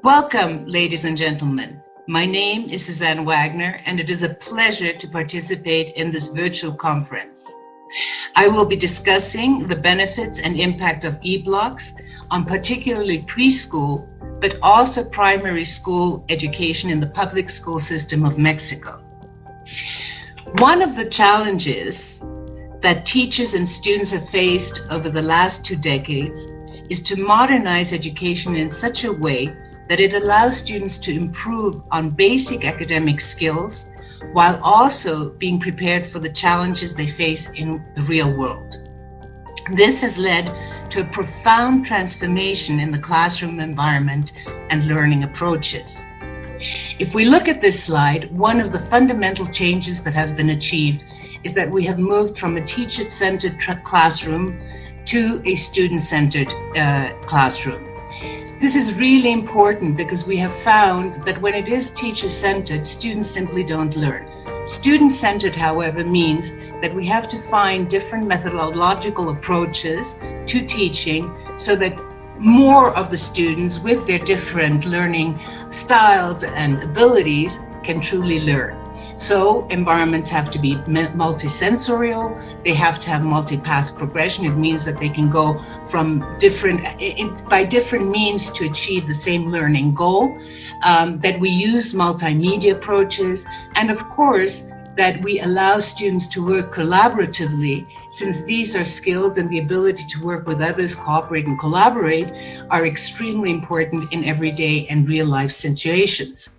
Welcome, ladies and gentlemen. My name is Susanne Wagner, and it is a pleasure to participate in this virtual conference. I will be discussing the benefits and impact of e-blocks on particularly preschool, but also primary school education in the public school system of Mexico. One of the challenges that teachers and students have faced over the last 2 decades is to modernize education in such a way that it allows students to improve on basic academic skills while also being prepared for the challenges they face in the real world. This has led to a profound transformation in the classroom environment and learning approaches. If we look at this slide, one of the fundamental changes that has been achieved is that we have moved from a teacher-centered classroom to a student-centered classroom. This is really important because we have found that when it is teacher-centered, students simply don't learn. Student-centered, however, means that we have to find different methodological approaches to teaching so that more of the students with their different learning styles and abilities can truly learn. So environments have to be multisensorial, they have to have multi-path progression. It means that they can go from by different means to achieve the same learning goal, that we use multimedia approaches, and of course, that we allow students to work collaboratively, since these are skills and the ability to work with others, cooperate and collaborate are extremely important in everyday and real life situations.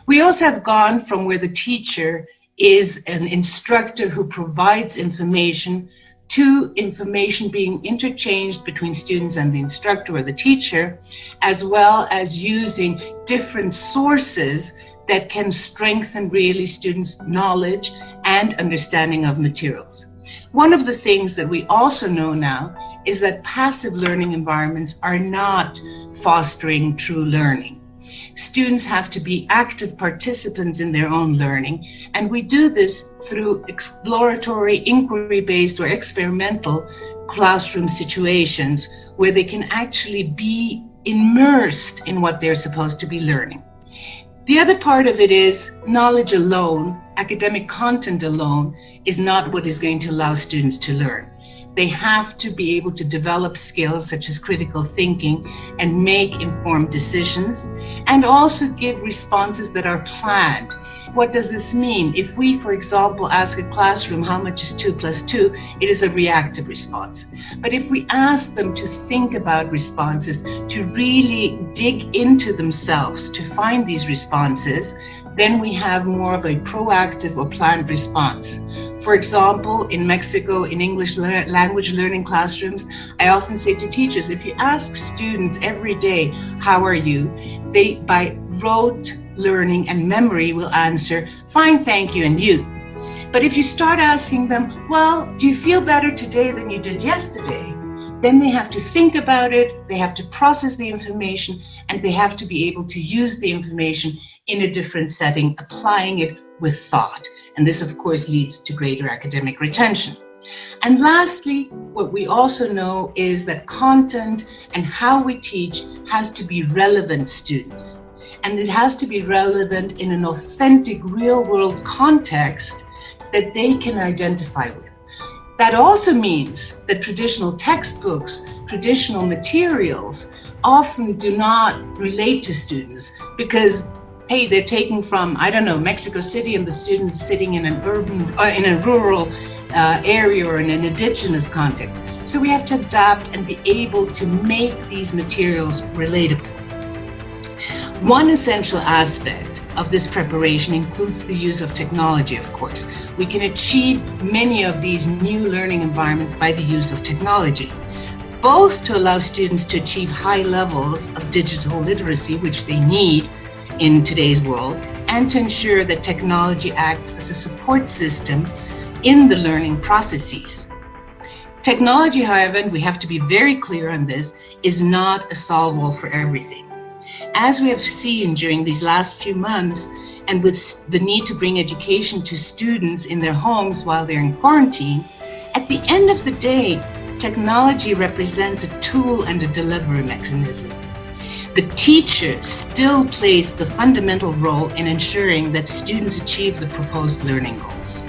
We also have gone from where the teacher is an instructor who provides information to information being interchanged between students and the instructor or the teacher, as well as using different sources that can strengthen really students' knowledge and understanding of materials. One of the things that we also know now is that passive learning environments are not fostering true learning. Students have to be active participants in their own learning, and we do this through exploratory, inquiry-based or experimental classroom situations where they can actually be immersed in what they're supposed to be learning. The other part of it is knowledge alone, academic content alone, is not what is going to allow students to learn. They have to be able to develop skills such as critical thinking and make informed decisions, and also give responses that are planned. What does this mean? If we, for example, ask a classroom how much is 2 plus 2, it is a reactive response. But if we ask them to think about responses, to really dig into themselves to find these responses, then we have more of a proactive or planned response. For example, in Mexico, in English language learning classrooms, I often say to teachers, if you ask students every day, how are you? They, by rote learning and memory, will answer, fine, thank you, and you. But if you start asking them, well, do you feel better today than you did yesterday? Then they have to think about it, they have to process the information, and they have to be able to use the information in a different setting, applying it with thought. And this, of course, leads to greater academic retention. And lastly, what we also know is that content and how we teach has to be relevant to students. And it has to be relevant in an authentic, real-world context that they can identify with. That also means that traditional textbooks, traditional materials often do not relate to students because, hey, they're taken from, I don't know, Mexico City, and the students sitting in an in a rural area or in an indigenous context. So we have to adapt and be able to make these materials relatable. One essential aspect of this preparation includes the use of technology, of course. We can achieve many of these new learning environments by the use of technology, both to allow students to achieve high levels of digital literacy, which they need in today's world, and to ensure that technology acts as a support system in the learning processes. Technology, however, and we have to be very clear on this, is not a solve-all for everything. As we have seen during these last few months, and with the need to bring education to students in their homes while they're in quarantine, at the end of the day, technology represents a tool and a delivery mechanism. The teacher still plays the fundamental role in ensuring that students achieve the proposed learning goals.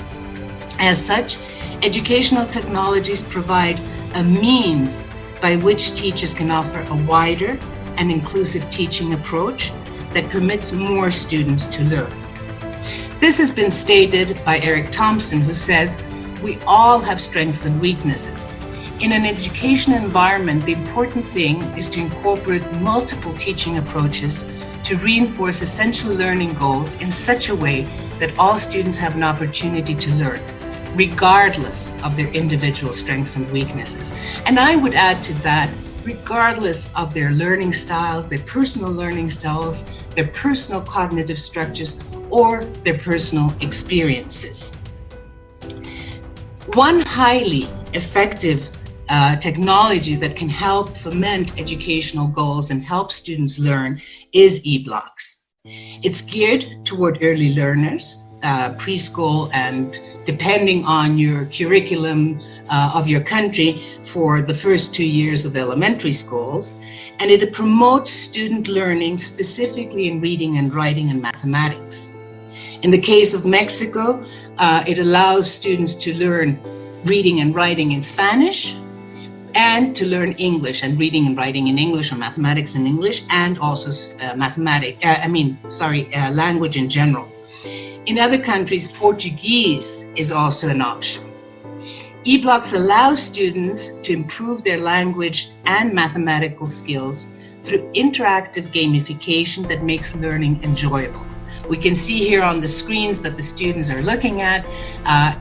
As such, educational technologies provide a means by which teachers can offer a wider and inclusive teaching approach that permits more students to learn. This has been stated by Eric Thompson, who says, "We all have strengths and weaknesses. In an education environment, the important thing is to incorporate multiple teaching approaches to reinforce essential learning goals in such a way that all students have an opportunity to learn, regardless of their individual strengths and weaknesses." And I would add to that, regardless of their learning styles, their personal learning styles, their personal cognitive structures, or their personal experiences. One highly effective technology that can help foment educational goals and help students learn is eBlocks. It's geared toward early learners, preschool, and depending on your curriculum of your country, for the first 2 years of elementary schools, and it promotes student learning specifically in reading and writing and mathematics. In the case of Mexico, it allows students to learn reading and writing in Spanish, and to learn English and reading and writing in English, or mathematics in English, and also language in general. In other countries, Portuguese is also an option. eBlocks allow students to improve their language and mathematical skills through interactive gamification that makes learning enjoyable. We can see here on the screens that the students are looking at,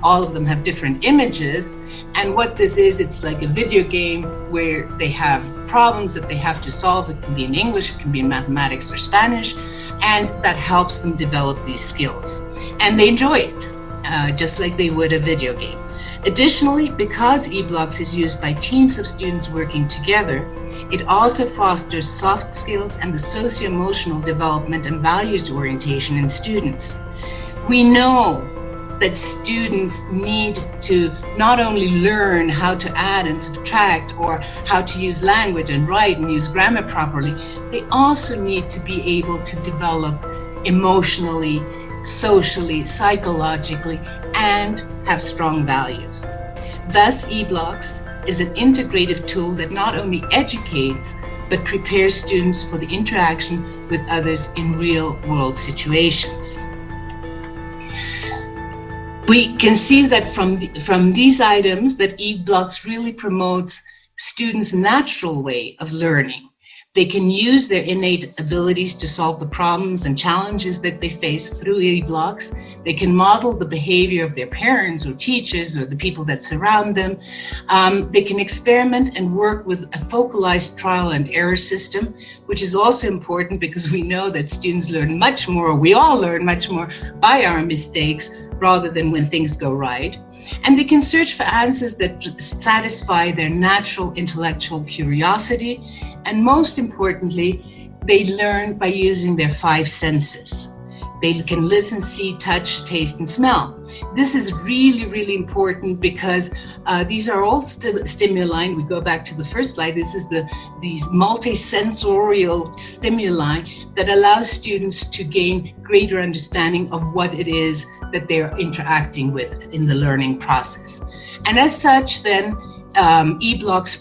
all of them have different images. And what this is, it's like a video game where they have problems that they have to solve. It can be in English, it can be in mathematics or Spanish, and that helps them develop these skills. And they enjoy it, just like they would a video game. Additionally, because eBlocks is used by teams of students working together, it also fosters soft skills and the socio-emotional development and values orientation in students. We know that students need to not only learn how to add and subtract, or how to use language and write and use grammar properly, they also need to be able to develop emotionally, socially, psychologically, and have strong values. Thus, eBlocks is an integrative tool that not only educates, but prepares students for the interaction with others in real-world situations. We can see that from these items that eBlocks really promotes students' natural way of learning. They can use their innate abilities to solve the problems and challenges that they face through eBlocks. They can model the behavior of their parents or teachers or the people that surround them. They can experiment and work with a focalized trial and error system, which is also important because we know that students learn much more, we all learn much more by our mistakes rather than when things go right. And they can search for answers that satisfy their natural intellectual curiosity. And most importantly, they learn by using their 5 senses. They can listen, see, touch, taste, and smell. This is really, really important because these are all stimuli. We go back to the first slide. This is these multisensorial stimuli that allow students to gain greater understanding of what it is that they're interacting with in the learning process. And as such, then, eBlocks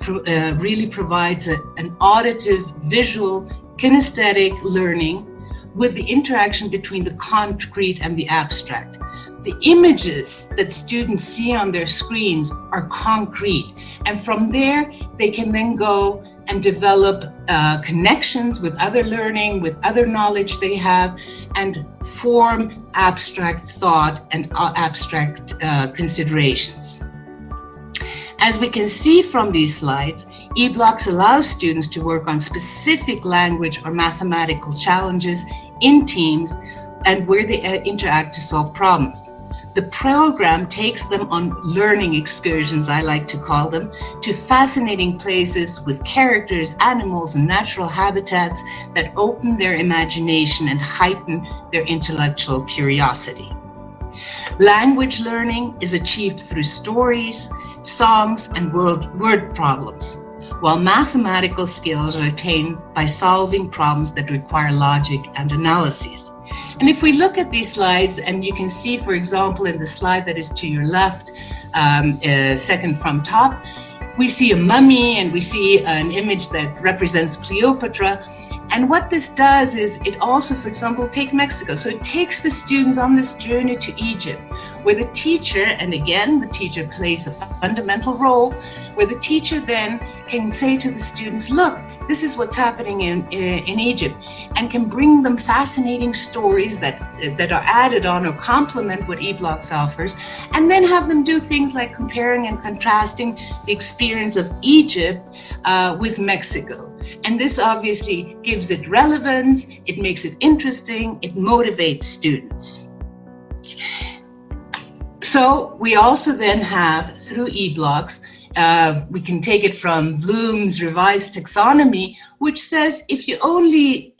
really provides an auditive, visual, kinesthetic learning with the interaction between the concrete and the abstract. The images that students see on their screens are concrete, and from there they can then go and develop connections with other learning, with other knowledge they have, and form abstract thought and abstract considerations. As we can see from these slides, eBlocks allows students to work on specific language or mathematical challenges in teams and where they interact to solve problems. The program takes them on learning excursions, I like to call them, to fascinating places with characters, animals, and natural habitats that open their imagination and heighten their intellectual curiosity. Language learning is achieved through stories, songs, and word problems. while mathematical skills are attained by solving problems that require logic and analysis. And if we look at these slides, and you can see, for example, in the slide that is to your left, second from top, we see a mummy and we see an image that represents Cleopatra. And what this does is it also, for example, take Mexico. So it takes the students on this journey to Egypt, where the teacher, and again, the teacher plays a fundamental role, where the teacher then can say to the students, look, this is what's happening in Egypt, and can bring them fascinating stories that are added on or complement what eBlocks offers, and then have them do things like comparing and contrasting the experience of Egypt with Mexico. And this obviously gives it relevance, it makes it interesting, it motivates students. So we also then have, through eBlocks, we can take it from Bloom's revised taxonomy, which says if you only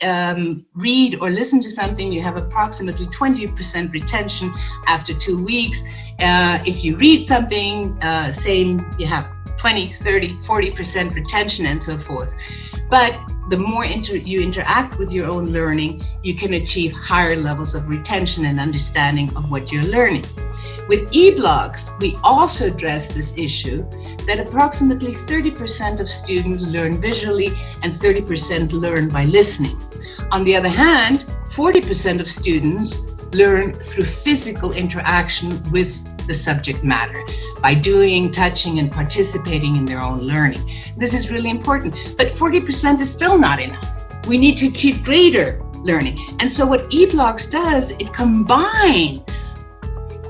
read or listen to something, you have approximately 20% retention after 2 weeks. If you read something, you have 20, 30, 40% retention and so forth. But the more you interact with your own learning, you can achieve higher levels of retention and understanding of what you're learning. With eBlocks, we also address this issue that approximately 30% of students learn visually and 30% learn by listening. On the other hand, 40% of students learn through physical interaction with the subject matter, by doing, touching, and participating in their own learning. This is really important, but 40% is still not enough. We need to achieve greater learning. And so what eBlocks does, it combines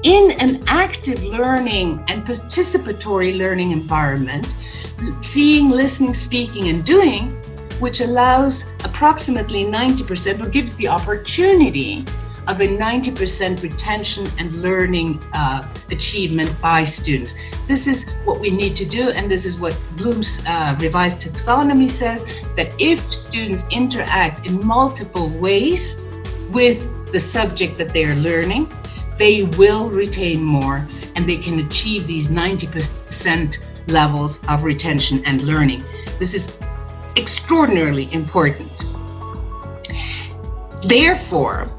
in an active learning and participatory learning environment, seeing, listening, speaking, and doing, which allows approximately 90%, or gives the opportunity of a 90% retention and learning achievement by students. This is what we need to do, and this is what Bloom's revised taxonomy says, that if students interact in multiple ways with the subject that they are learning, they will retain more, and they can achieve these 90% levels of retention and learning. This is extraordinarily important. Therefore,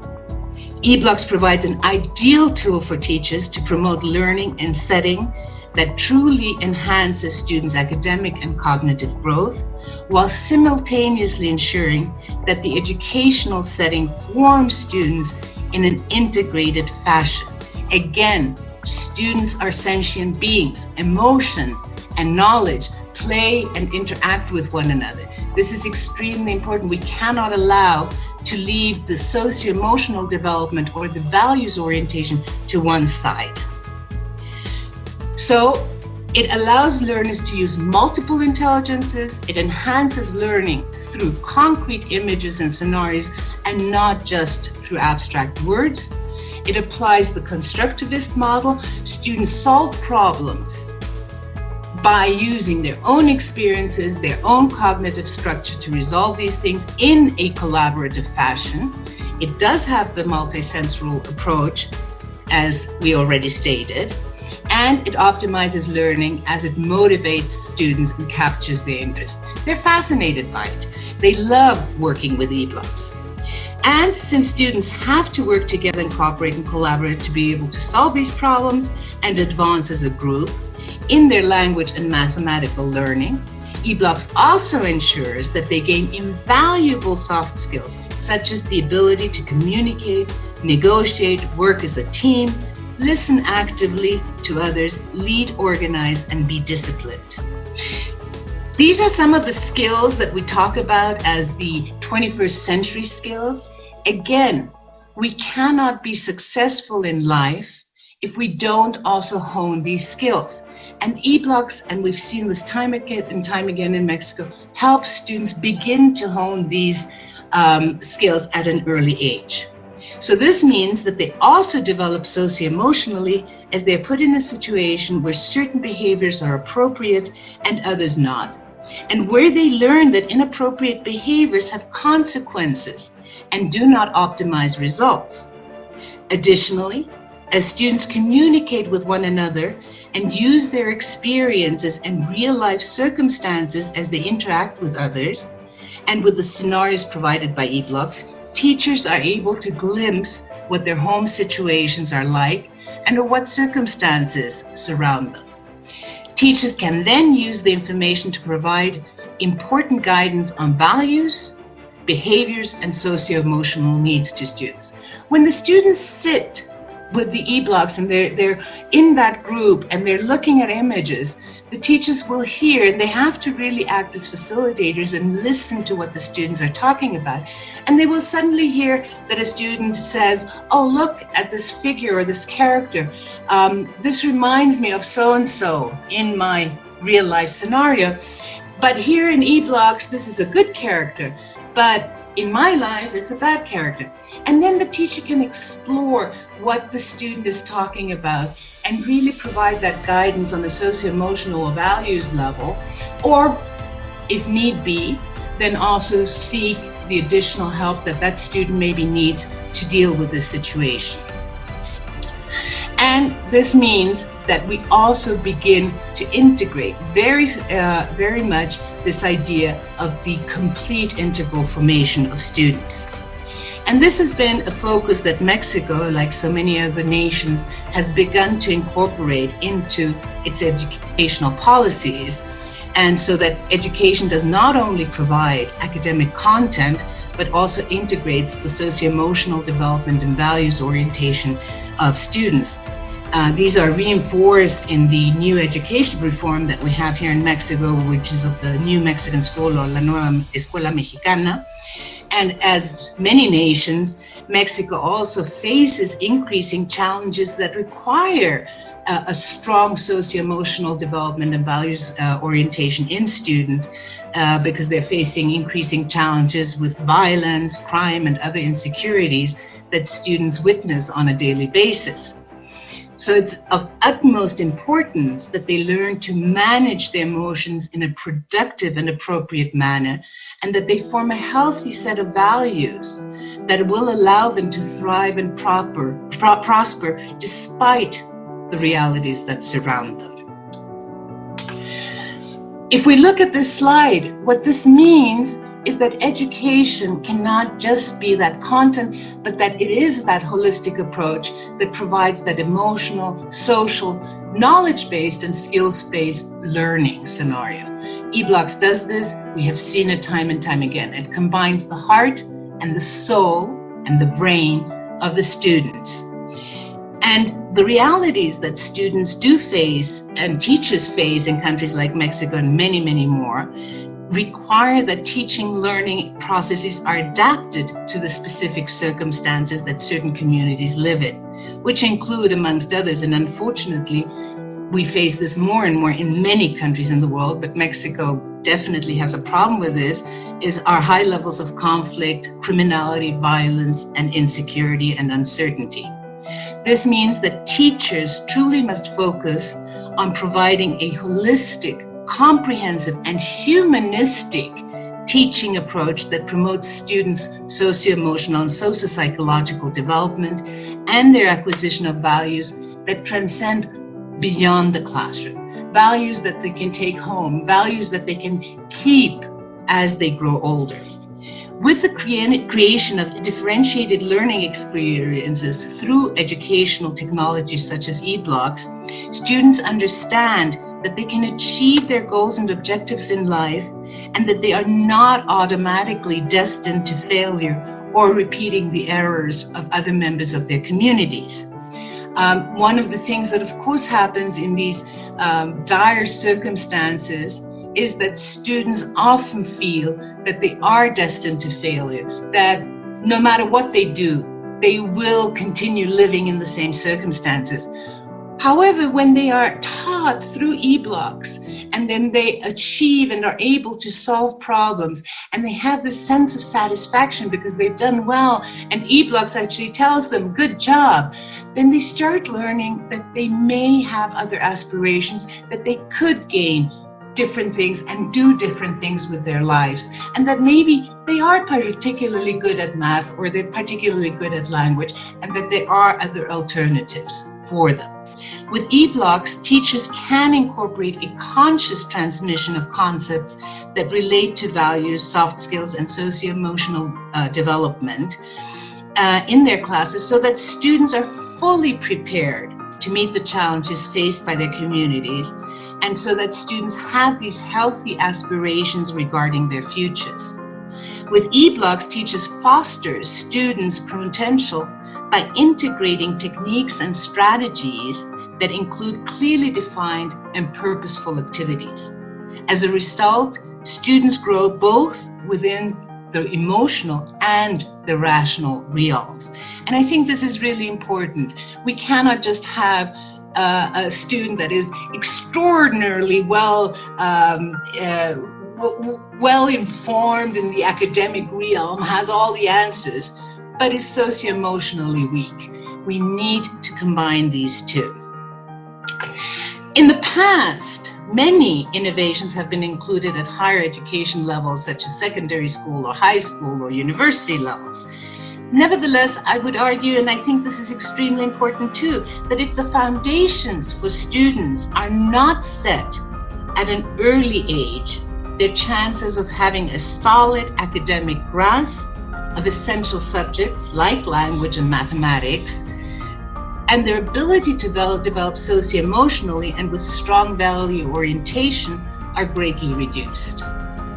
eBlocks provides an ideal tool for teachers to promote learning in a setting that truly enhances students' academic and cognitive growth, while simultaneously ensuring that the educational setting forms students in an integrated fashion. Again, students are sentient beings. Emotions and knowledge play and interact with one another. This is extremely important. We cannot allow to leave the socio-emotional development or the values orientation to one side. So it allows learners to use multiple intelligences. It enhances learning through concrete images and scenarios, and not just through abstract words. It applies the constructivist model. Students solve problems by using their own experiences, their own cognitive structure to resolve these things in a collaborative fashion. It does have the multisensorial approach, as we already stated, and it optimizes learning as it motivates students and captures their interest. They're fascinated by it. They love working with eBlocks. And since students have to work together and cooperate and collaborate to be able to solve these problems and advance as a group in their language and mathematical learning, eBlocks also ensures that they gain invaluable soft skills, such as the ability to communicate, negotiate, work as a team, listen actively to others, lead, organize, and be disciplined. These are some of the skills that we talk about as the 21st century skills. Again, we cannot be successful in life if we don't also hone these skills. And eBlocks, and we've seen this time and time again in Mexico, help students begin to hone these skills at an early age. So this means that they also develop socio-emotionally as they're put in a situation where certain behaviors are appropriate and others not, and where they learn that inappropriate behaviors have consequences and do not optimize results. Additionally, As students communicate with one another and use their experiences and real-life circumstances as they interact with others, and with the scenarios provided by eBlocks, teachers are able to glimpse what their home situations are like and what circumstances surround them. Teachers can then use the information to provide important guidance on values, behaviors, and socio-emotional needs to students. When the students sit with the eBlocks and they're in that group and they're looking at images, the teachers will hear, and they have to really act as facilitators and listen to what the students are talking about. And they will suddenly hear that a student says, oh, look at this figure or this character. This reminds me of so-and-so in my real life scenario. But here in eBlocks, this is a good character. But in my life, it's a bad character. And then the teacher can explore what the student is talking about and really provide that guidance on a socio-emotional or values level, or if need be, then also seek the additional help that that student maybe needs to deal with this situation. And this means that we also begin to integrate very much this idea of the complete integral formation of students. And this has been a focus that Mexico, like so many other nations, has begun to incorporate into its educational policies. And so that education does not only provide academic content, but also integrates the socio-emotional development and values orientation of students. These are reinforced in the new education reform that we have here in Mexico, which is of the New Mexican School, or La Nueva Escuela Mexicana. And as many nations, Mexico also faces increasing challenges that require a strong socio-emotional development and values orientation in students, because they're facing increasing challenges with violence, crime, and other insecurities that students witness on a daily basis. So it's of utmost importance that they learn to manage their emotions in a productive and appropriate manner, and that they form a healthy set of values that will allow them to thrive and prosper despite the realities that surround them. If we look at this slide, what this means is that education cannot just be that content, but that it is that holistic approach that provides that emotional, social, knowledge-based and skills-based learning scenario. eBlocks does this. We have seen it time and time again. It combines the heart and the soul and the brain of the students. And the realities that students do face and teachers face in countries like Mexico and many, many more require that teaching learning processes are adapted to the specific circumstances that certain communities live in, which include, amongst others, and unfortunately, we face this more and more in many countries in the world, but Mexico definitely has a problem with this, is our high levels of conflict, criminality, violence, and insecurity and uncertainty. This means that teachers truly must focus on providing a holistic, comprehensive, and humanistic teaching approach that promotes students' socio-emotional and socio-psychological development and their acquisition of values that transcend beyond the classroom, values that they can take home, values that they can keep as they grow older. With the creation of differentiated learning experiences through educational technologies such as eBlocks, students understand that they can achieve their goals and objectives in life, and that they are not automatically destined to failure or repeating the errors of other members of their communities. One of the things that of course happens in these dire circumstances is that students often feel that they are destined to failure, that no matter what they do, they will continue living in the same circumstances. However, when they are taught through eBlocks and then they achieve and are able to solve problems and they have this sense of satisfaction because they've done well and eBlocks actually tells them, good job, then they start learning that they may have other aspirations, that they could gain different things and do different things with their lives, and that maybe they are particularly good at math or they're particularly good at language, and that there are other alternatives for them. With e-blocks, teachers can incorporate a conscious transmission of concepts that relate to values, soft skills, and socio-emotional development in their classes, so that students are fully prepared to meet the challenges faced by their communities, and so that students have these healthy aspirations regarding their futures. With e-blocks, teachers foster students' potential by integrating techniques and strategies that include clearly defined and purposeful activities. As a result, students grow both within the emotional and the rational realms. And I think this is really important. We cannot just have a student that is extraordinarily well informed in the academic realm, has all the answers, but is socio-emotionally weak. We need to combine these two. In the past, many innovations have been included at higher education levels, such as secondary school or high school or university levels. Nevertheless, I would argue, and I think this is extremely important too, that if the foundations for students are not set at an early age, their chances of having a solid academic grasp of essential subjects like language and mathematics, and their ability to develop socio-emotionally and with strong value orientation are greatly reduced.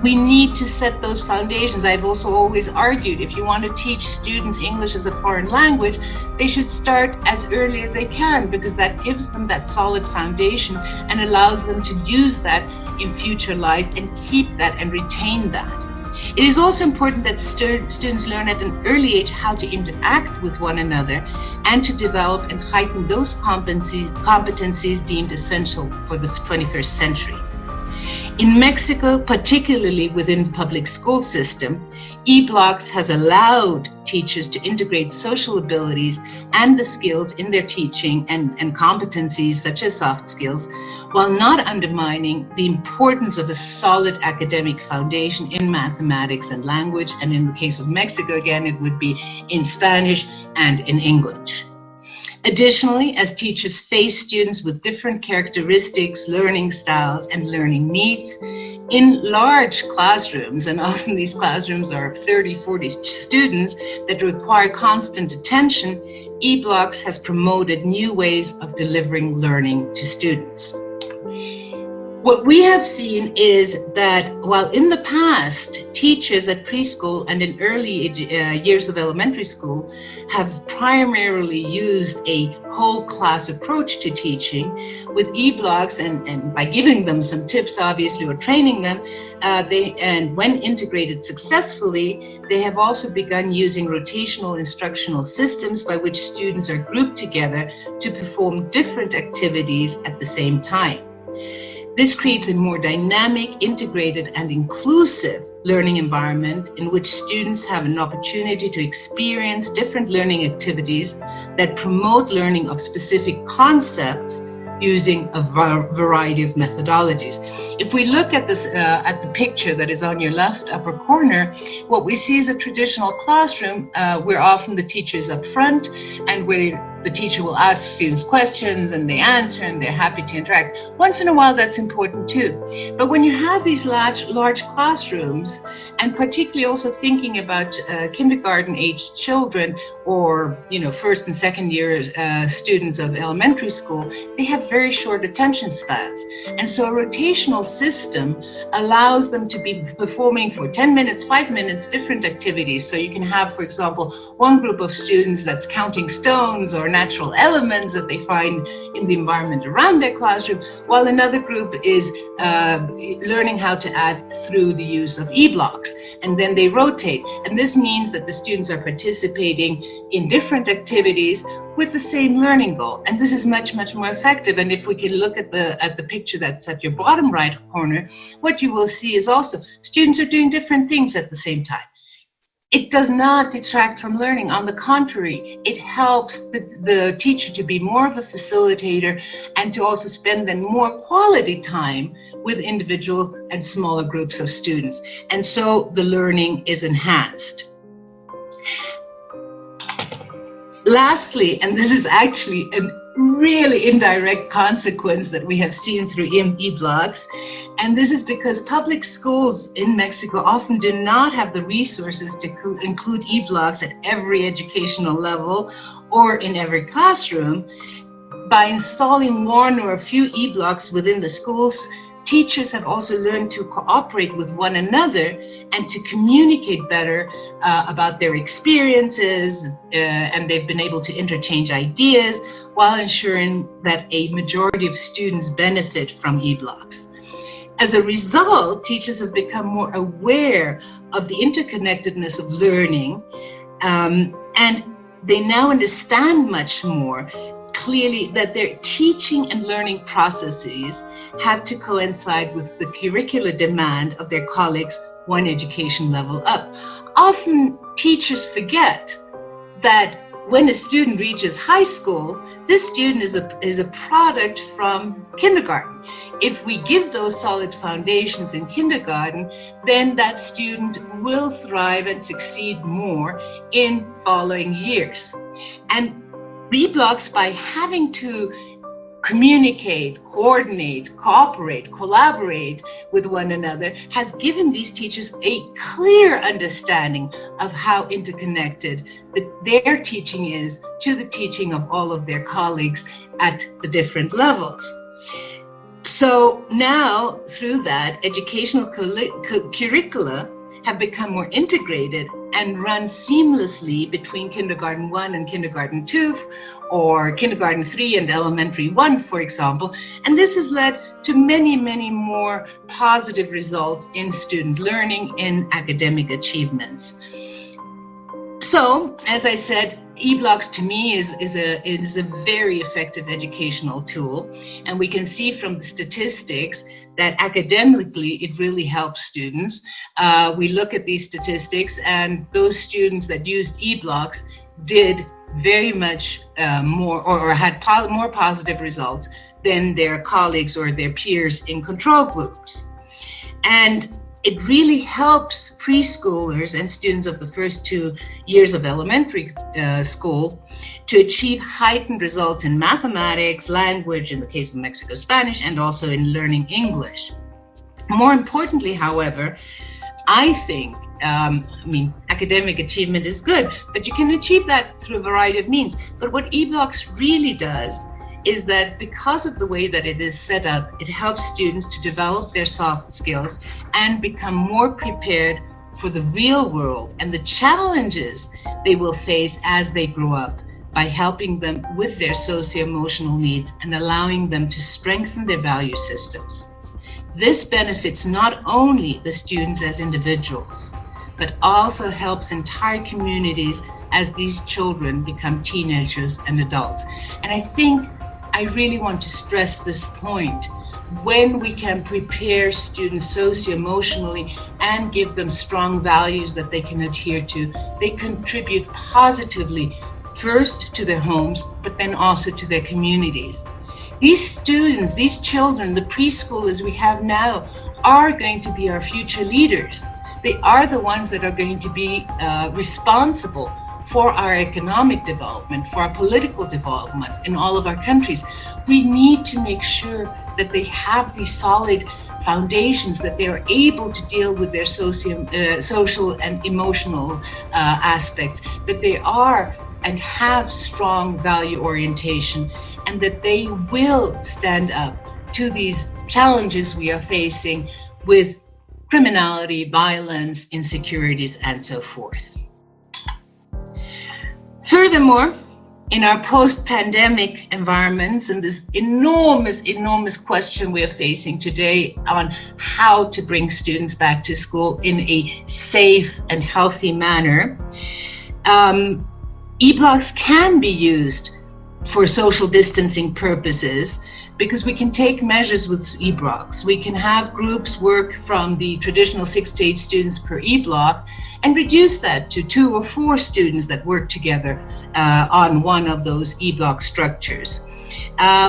We need to set those foundations. I've also always argued if you want to teach students English as a foreign language, they should start as early as they can, because that gives them that solid foundation and allows them to use that in future life and keep that and retain that. It is also important that students learn at an early age how to interact with one another and to develop and heighten those competencies deemed essential for the 21st century. In Mexico, particularly within public school system, e-blocks has allowed teachers to integrate social abilities and the skills in their teaching and competencies such as soft skills, while not undermining the importance of a solid academic foundation in mathematics and language. And in the case of Mexico, again, it would be in Spanish and in English. Additionally, as teachers face students with different characteristics, learning styles, and learning needs, in large classrooms, and often these classrooms are of 30, 40 students that require constant attention, e-blocks has promoted new ways of delivering learning to students. What we have seen is that while in the past, teachers at preschool and in early years of elementary school have primarily used a whole class approach to teaching, with e-blocks and by giving them some tips, obviously, or training them, and when integrated successfully, they have also begun using rotational instructional systems by which students are grouped together to perform different activities at the same time. This creates a more dynamic, integrated, and inclusive learning environment in which students have an opportunity to experience different learning activities that promote learning of specific concepts using a variety of methodologies. If we look at this, at the picture that is on your left upper corner, what we see is a traditional classroom where often the teacher is up front and where the teacher will ask students questions and they answer and they're happy to interact. Once in a while, that's important too. But when you have these large classrooms, and particularly also thinking about kindergarten aged children or first and second year students of elementary school, they have very short attention spans. And so a rotational system allows them to be performing for 10 minutes, 5 minutes, different activities. So you can have, for example, one group of students that's counting stones or natural elements that they find in the environment around their classroom, while another group is learning how to add through the use of e-blocks. And then they rotate. And this means that the students are participating in different activities with the same learning goal. And this is much, much more effective. And if we can look at the picture that's at your bottom right corner, what you will see is also students are doing different things at the same time. it does not detract from learning. On the contrary, it helps the teacher to be more of a facilitator and to also spend then more quality time with individual and smaller groups of students. And so the learning is enhanced. Lastly, and this is actually a really indirect consequence that we have seen through e-blogs, and this is because public schools in Mexico often do not have the resources to include e-blogs at every educational level or in every classroom. By installing one or a few e-blogs within the schools, teachers have also learned to cooperate with one another and to communicate better about their experiences, and they've been able to interchange ideas while ensuring that a majority of students benefit from e-blogs. As a result, teachers have become more aware of the interconnectedness of learning, and they now understand much more clearly that their teaching and learning processes have to coincide with the curricular demand of their colleagues one education level up. Often teachers forget that when a student reaches high school, this student is a product from kindergarten. If we give those solid foundations in kindergarten, then that student will thrive and succeed more in following years. And e-blogs, by having to communicate, coordinate, cooperate, collaborate with one another, has given these teachers a clear understanding of how interconnected their teaching is to the teaching of all of their colleagues at the different levels. So now, through that, educational curricula have become more integrated and run seamlessly between kindergarten 1 and kindergarten 2, or kindergarten 3 and elementary 1, for example. And this has led to many, many more positive results in student learning and academic achievements. So, as I said, e-blogs to me is a very effective educational tool, and we can see from the statistics that academically it really helps students. We look at these statistics, and those students that used e-blogs did very much more or had more positive results than their colleagues or their peers in control groups. And it really helps preschoolers and students of the first 2 years of elementary school to achieve heightened results in mathematics, language, in the case of Mexico, Spanish, and also in learning English. More importantly, however, I think, academic achievement is good, but you can achieve that through a variety of means. But what e-blogs really does is that because of the way that it is set up, it helps students to develop their soft skills and become more prepared for the real world and the challenges they will face as they grow up, by helping them with their socio-emotional needs and allowing them to strengthen their value systems. This benefits not only the students as individuals, but also helps entire communities as these children become teenagers and adults. And I think I really want to stress this point. When we can prepare students socio-emotionally and give them strong values that they can adhere to, they contribute positively, first to their homes, but then also to their communities. These students, these children, the preschoolers we have now, are going to be our future leaders. They are the ones that are going to be responsible for our economic development, for our political development in all of our countries. We need to make sure that they have these solid foundations, that they are able to deal with their social and emotional aspects, that they are and have strong value orientation, and that they will stand up to these challenges we are facing with criminality, violence, insecurities, and so forth. Furthermore, in our post-pandemic environments and this enormous question we are facing today on how to bring students back to school in a safe and healthy manner, e-blogs can be used for social distancing purposes, because we can take measures with e-blocks. We can have groups work from the traditional 6 to 8 students per e-block and reduce that to 2 or 4 students that work together on one of those e-block structures.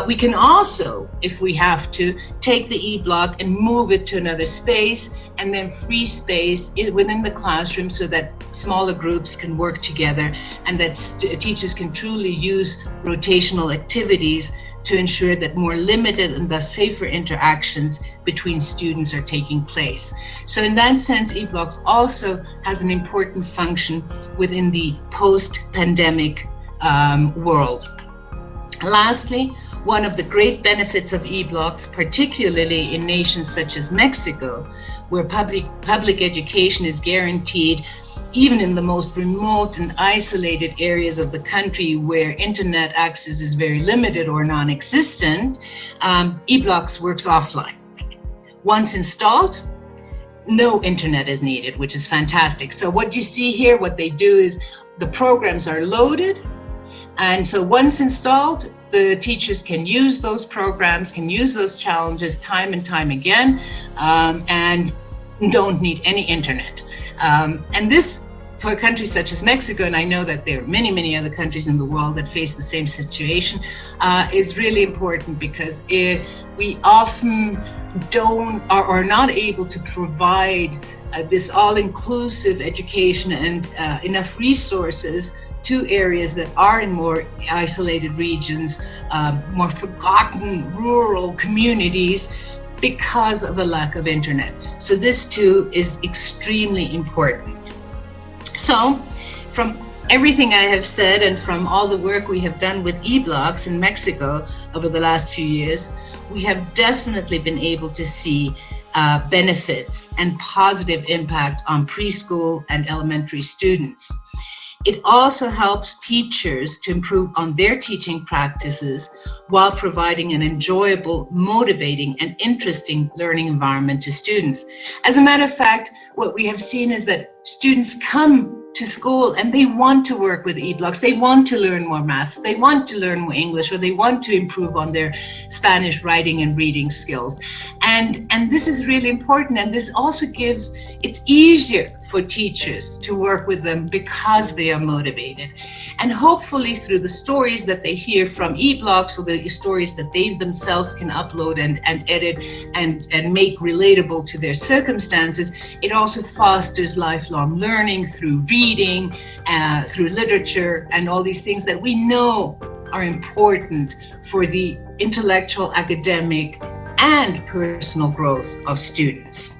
We can also, if we have to, take the e-block and move it to another space and then free space within the classroom so that smaller groups can work together and that teachers can truly use rotational activities to ensure that more limited and thus safer interactions between students are taking place. So in that sense, e-blocks also has an important function within the post-pandemic world. Lastly, one of the great benefits of e-blocks, particularly in nations such as Mexico, where public education is guaranteed even in the most remote and isolated areas of the country where internet access is very limited or non-existent, e-blocks works offline. Once installed, no internet is needed, which is fantastic. So what you see here, what they do is the programs are loaded, and so once installed, the teachers can use those programs, can use those challenges time and time again, and don't need any internet. And this, for a country such as Mexico, and I know that there are many, many other countries in the world that face the same situation, is really important because we often are not able to provide this all-inclusive education and enough resources to areas that are in more isolated regions, more forgotten rural communities, because of a lack of internet. So this too is extremely important. So from everything I have said and from all the work we have done with e-blocks in Mexico over the last few years, we have definitely been able to see benefits and positive impact on preschool and elementary students. It also helps teachers to improve on their teaching practices while providing an enjoyable, motivating, and interesting learning environment to students. As a matter of fact, what we have seen is that students come to school and they want to work with e-blocks. They want to learn more maths, they want to learn more English, or they want to improve on their Spanish writing and reading skills. And this is really important, and this also it's easier for teachers to work with them because they are motivated. And hopefully through the stories that they hear from e-blocks, or the stories that they themselves can upload and edit and make relatable to their circumstances, it also fosters lifelong learning through reading, through literature, and all these things that we know are important for the intellectual, academic, and personal growth of students.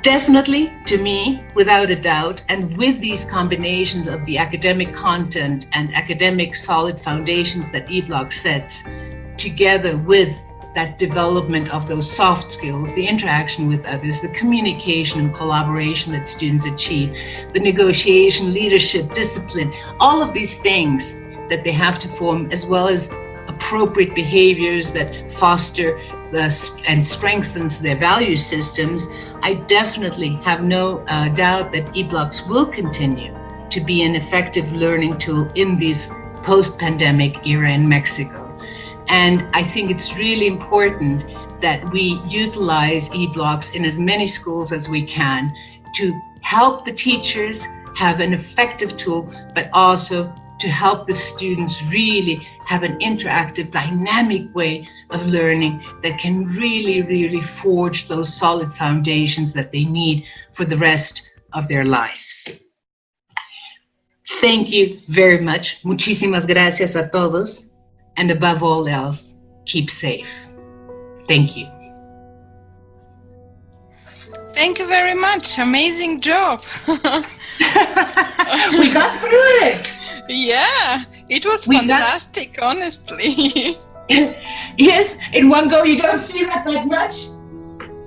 Definitely, to me, without a doubt, and with these combinations of the academic content and academic solid foundations that eBlock sets, together with that development of those soft skills, the interaction with others, the communication and collaboration that students achieve, the negotiation, leadership, discipline, all of these things that they have to form, as well as appropriate behaviors that foster and strengthens their value systems, I definitely have no doubt that eBlocks will continue to be an effective learning tool in this post-pandemic era in Mexico. And I think it's really important that we utilize eBlocks in as many schools as we can to help the teachers have an effective tool, but also to help the students really have an interactive, dynamic way of learning that can really, really forge those solid foundations that they need for the rest of their lives. Thank you very much. Muchísimas gracias a todos. And above all else, keep safe. Thank you. Thank you very much. Amazing job. We got through it. Yeah, it was fantastic, honestly. Yes, in one go, you don't see that much.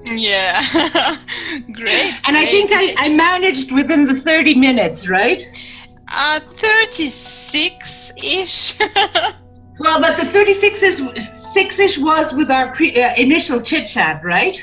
Yeah, great. And great. I think I managed within the 30 minutes, right? 36-ish. Well, but the 36-ish was with our initial chit-chat, right?